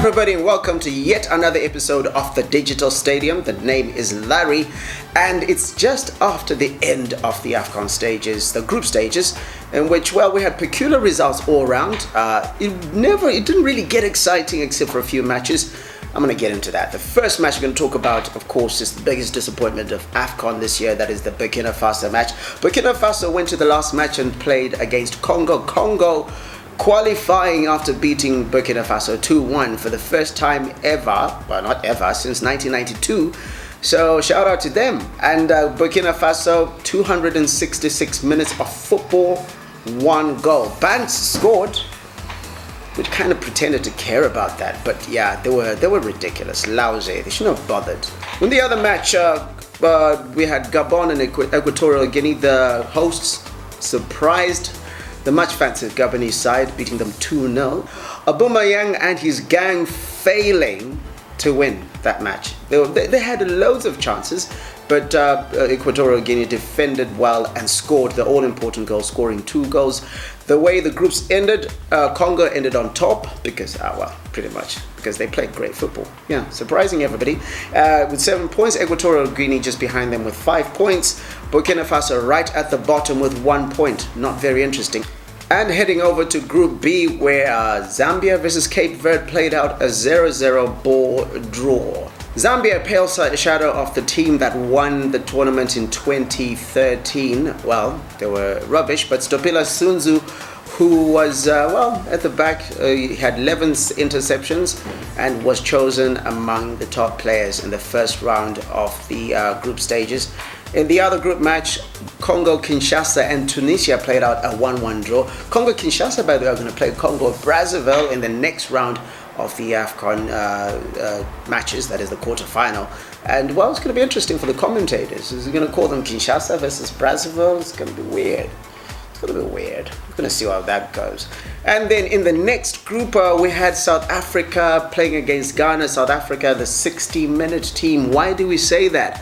everybody, and welcome to yet another episode of the Digital Stadium. The name is Larry, and it's just after the end of the AFCON stages, the group stages, in which, well, we had peculiar results all around. It didn't really get exciting except for a few matches. I'm going to get into that. The first match we're going to talk about, of course, is the biggest disappointment of AFCON this year. That is the Burkina Faso match. Burkina Faso went to the last match and played against Congo. Congo qualifying after beating Burkina Faso 2-1 for the first time ever, well, not ever, since 1992. So shout out to them. And Burkina Faso, 266 minutes of football, 1 goal. Bants scored, which kind of pretended to care about that, but yeah, they were ridiculous, lousy. They shouldn't have bothered. In the other match, we had Gabon and Equatorial Guinea. The hosts surprised the much fancied Gabonese side, beating them 2-0. Aubameyang and his gang failing to win that match. They had loads of chances, but Equatorial Guinea defended well and scored the all-important goal, scoring 2 goals. The way the groups ended, Congo ended on top because, pretty much because they played great football. Yeah, surprising everybody. With 7 points, Equatorial Guinea just behind them with 5 points. Burkina Faso right at the bottom with 1 point. Not very interesting. And heading over to Group B, where Zambia versus Cape Verde played out a 0-0 ball draw. Zambia, a pale shadow of the team that won the tournament in 2013. Well, they were rubbish, but Stopila Sunzu, who was, at the back, he had 11 interceptions and was chosen among the top players in the first round of the group stages. In the other group match, Congo-Kinshasa and Tunisia played out a 1-1 draw. Congo-Kinshasa, by the way, are going to play Congo-Brazzaville in the next round of the AFCON matches, that is the quarterfinal. And, well, it's going to be interesting for the commentators. Is he going to call them Kinshasa versus Brazzaville? It's going to be weird. It's going to be weird. We're going to see how that goes. And then in the next group, we had South Africa playing against Ghana. South Africa, the 60-minute team. Why do we say that?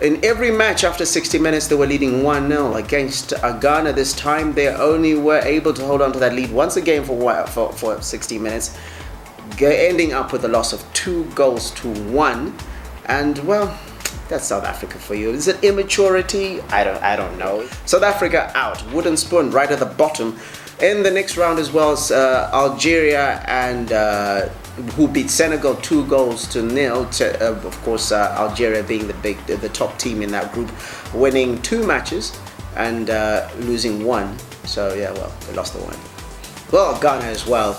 In every match after 60 minutes, they were leading 1-0 against Ghana. This time, they only were able to hold on to that lead once again for 60 minutes, ending up with a loss of 2-1. And, well, that's South Africa for you. Is it immaturity? I don't know. South Africa out. Wooden spoon right at the bottom. In the next round as well as Algeria and who beat Senegal 2-0. Of course, Algeria being the top team in that group, winning 2 matches and losing 1. So yeah, well, they lost the 1. Well, Ghana as well,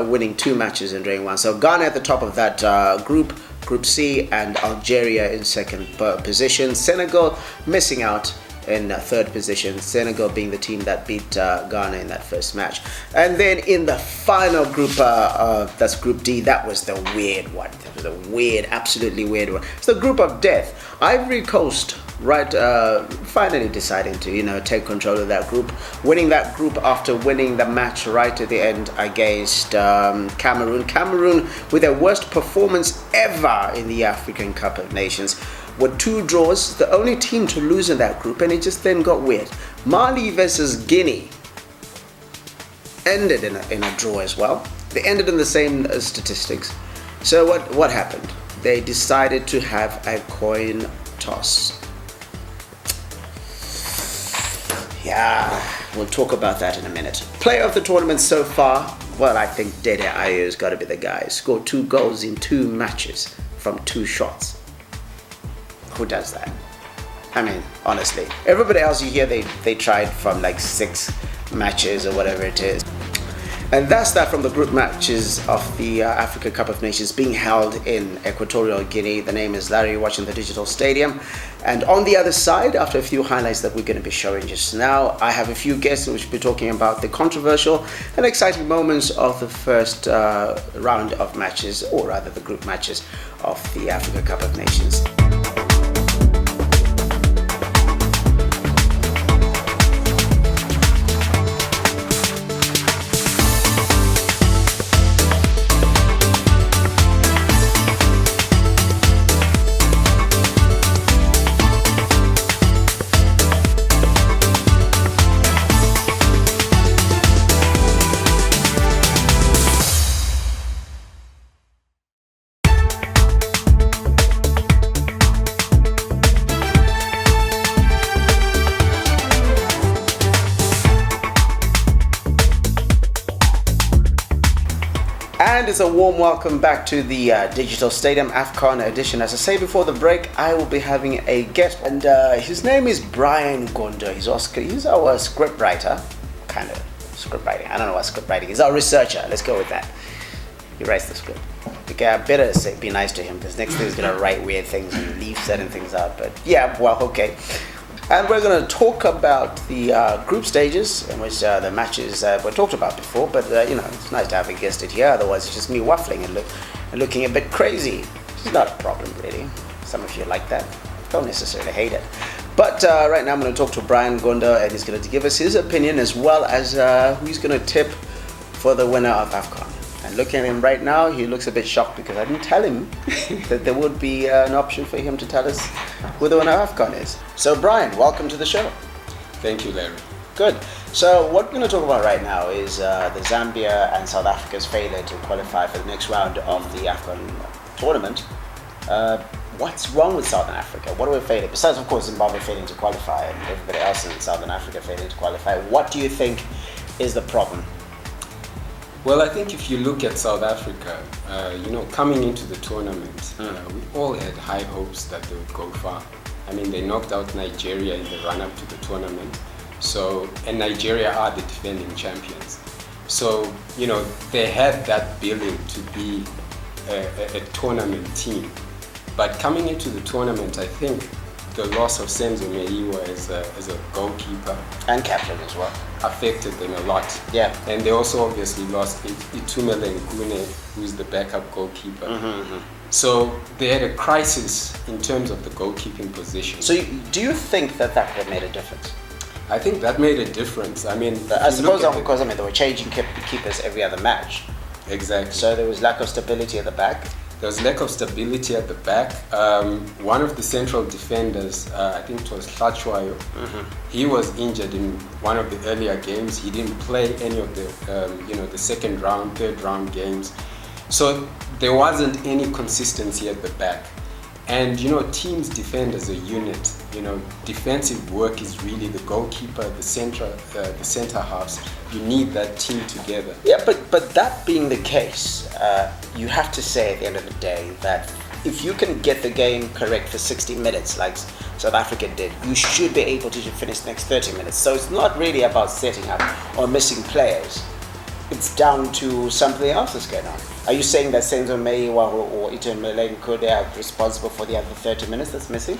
winning 2 matches and drawing 1. So Ghana at the top of that group, Group C, and Algeria in second position. Senegal missing out in third position, Senegal being the team that beat Ghana in that first match. And then in the final group, that's Group D, that was the weird one. That was a weird, absolutely weird one. It's the group of death. Ivory Coast, finally deciding to, take control of that group, winning that group after winning the match right at the end against Cameroon. Cameroon with their worst performance ever in the African Cup of Nations, with 2 draws, the only team to lose in that group, and it just then got weird. Mali versus Guinea ended in a draw as well. They ended in the same statistics. So what happened? They decided to have a coin toss. Yeah, we'll talk about that in a minute. Player of the tournament so far, well, I think Dede Ayew has got to be the guy. Scored 2 goals in 2 matches from 2 shots. Who does that? I mean, honestly. Everybody else you hear, they tried from like 6 matches or whatever it is. And that's that from the group matches of the Africa Cup of Nations being held in Equatorial Guinea. The name is Larry, watching the Digital Stadium. And on the other side, after a few highlights that we're going to be showing just now, I have a few guests who will be talking about the controversial and exciting moments of the first round of matches, or rather the group matches of the Africa Cup of Nations. And it's a warm welcome back to the Digital Stadium AFCON edition. As I say before the break, I will be having a guest, and his name is Brian Gondo. He's our script writer, kind of script writing. I don't know what script writing is. Our researcher. Let's go with that. He writes the script. Okay, I better say be nice to him because next thing he's gonna write weird things and leave certain things out. But yeah, well, okay. And we're going to talk about the group stages in which the matches were talked about before. But, it's nice to have a guest here. Otherwise, it's just me waffling and looking a bit crazy. It's not a problem, really. Some of you like that. Don't necessarily hate it. But right now, I'm going to talk to Brian Gondo, and he's going to give us his opinion as well as who he's going to tip for the winner of AFCON. And looking at him right now, he looks a bit shocked because I didn't tell him that there would be an option for him to tell us who the winner of AFCON is. So Brian, welcome to the show. Thank you, Larry. Good. So what we're going to talk about right now is the Zambia and South Africa's failure to qualify for the next round of the AFCON tournament. What's wrong with Southern Africa? What are we failing? Besides, of course, Zimbabwe failing to qualify and everybody else in Southern Africa failing to qualify, what do you think is the problem? Well, I think if you look at South Africa, coming into the tournament, we all had high hopes that they would go far. I mean, they knocked out Nigeria in the run-up to the tournament. And Nigeria are the defending champions. So, they had that billing to be a tournament team. But coming into the tournament, I think the loss of Senzo Meyiwa as a goalkeeper and captain as well affected them a lot. Yeah. And they also obviously lost Itumele Ngune, who's the backup goalkeeper. So they had a crisis in terms of the goalkeeping position. So do you think that made a difference? I think that made a difference. I mean, I suppose because they were changing keepers every other match. Exactly. So there was lack of stability at the back. There was lack of stability at the back. One of the central defenders, I think it was Hlachwayo, he was injured in one of the earlier games. He didn't play any of the second round, third round games. So there wasn't any consistency at the back. And teams defend as a unit. Defensive work is really the goalkeeper, the center halves. You need that team together. Yeah, but that being the case, you have to say at the end of the day that if you can get the game correct for 60 minutes, like South Africa did, you should be able to finish the next 30 minutes. So it's not really about setting up or missing players. It's down to something else that's going on. Are you saying that Senzo Meyiwa or Itumele Ngune are responsible for the other 30 minutes that's missing?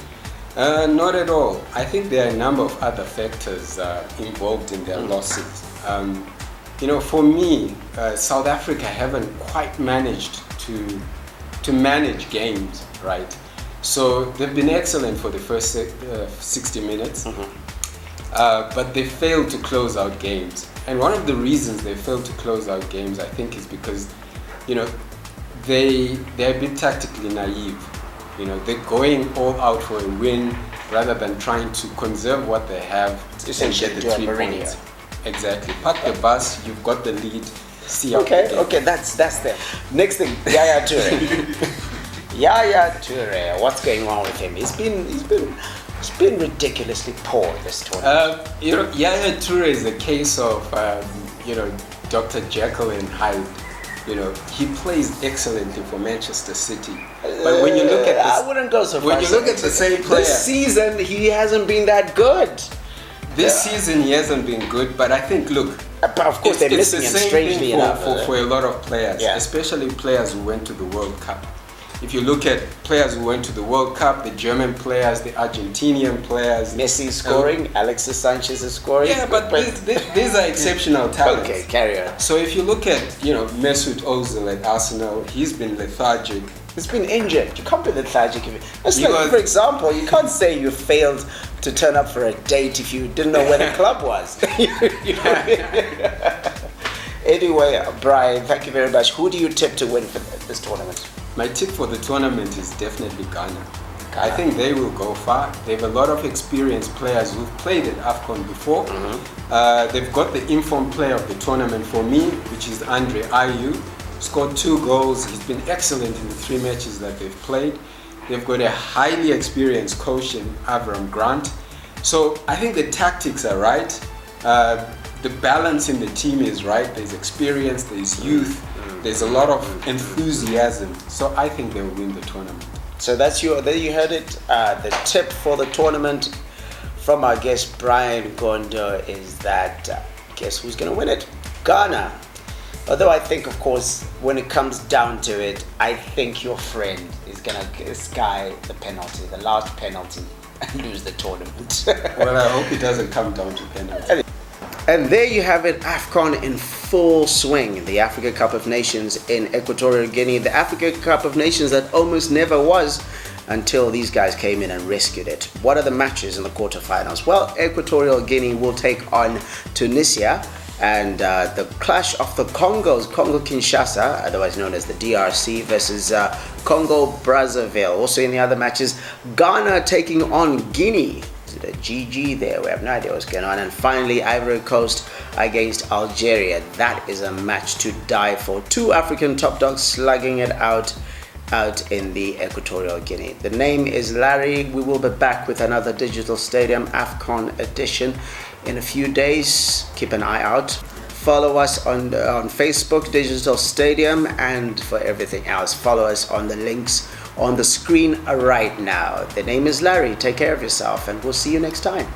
Not at all. I think there are a number of other factors involved in their losses. For me, South Africa haven't quite managed to manage games, right? So they've been excellent for the first 60 minutes, but they failed to close out games. And one of the reasons they failed to close out games, I think, is because they're a bit tactically naive. They're going all out for a win rather than trying to conserve what they have and get the 3 points. Exactly. Park the bus, you've got the lead. See Okay, that's them. Next thing, Yaya Toure. Yaya Toure, what's going on with him? He's been ridiculously poor this tournament. Yaya Toure is a case of Dr. Jekyll and Hyde. He plays excellently for Manchester City. But when you look at this, I wouldn't go so far. When you look at the same player, this season he hasn't been that good. This season he hasn't been good, but I think but of course they're missing him strangely enough for a lot of players, especially players who went to the World Cup. If you look at players who went to the World Cup, the German players, the Argentinian players. Messi scoring, Alexis Sanchez is scoring. Yeah, but these are exceptional talents. Okay, carry on. So if you look at, Mesut Ozil at Arsenal, he's been lethargic. He's been injured. You can't be lethargic. For example, you can't say you failed to turn up for a date if you didn't know where the club was. Anyway, Brian, thank you very much. Who do you tip to win for this tournament? My tip for the tournament is definitely Ghana. I think they will go far. They have a lot of experienced players who've played at AFCON before. They've got the informed player of the tournament for me, which is Andre Ayew. Scored 2 goals. He's been excellent in the 3 matches that they've played. They've got a highly experienced coach in Avram Grant. So I think the tactics are right. The balance in the team is right. There's experience, there's youth, There's a lot of enthusiasm, so I think they'll win the tournament. So there you heard it. The tip for the tournament from our guest Brian Gondo is that guess who's going to win it? Ghana. Although I think, of course, when it comes down to it, I think your friend is going to sky the penalty, the last penalty, and lose the tournament. Well, I hope it doesn't come down to penalty. And there you have it, AFCON in full swing. The Africa Cup of Nations in Equatorial Guinea. The Africa Cup of Nations that almost never was until these guys came in and rescued it. What are the matches in the quarterfinals? Well, Equatorial Guinea will take on Tunisia. And the clash of the Congos, Congo-Kinshasa, otherwise known as the DRC, versus Congo-Brazzaville. Also in the other matches, Ghana taking on Guinea. Is it a GG there? We have no idea what's going on. And finally, Ivory Coast against Algeria. That is a match to die for. Two African top dogs slugging it out in the Equatorial Guinea. The name is Larry. We will be back with another Digital Stadium AFCON edition in a few days. Keep an eye out. Follow us on Facebook, Digital Stadium, and for everything else, follow us on the links on the screen right now. The name is Larry. Take care of yourself, and we'll see you next time.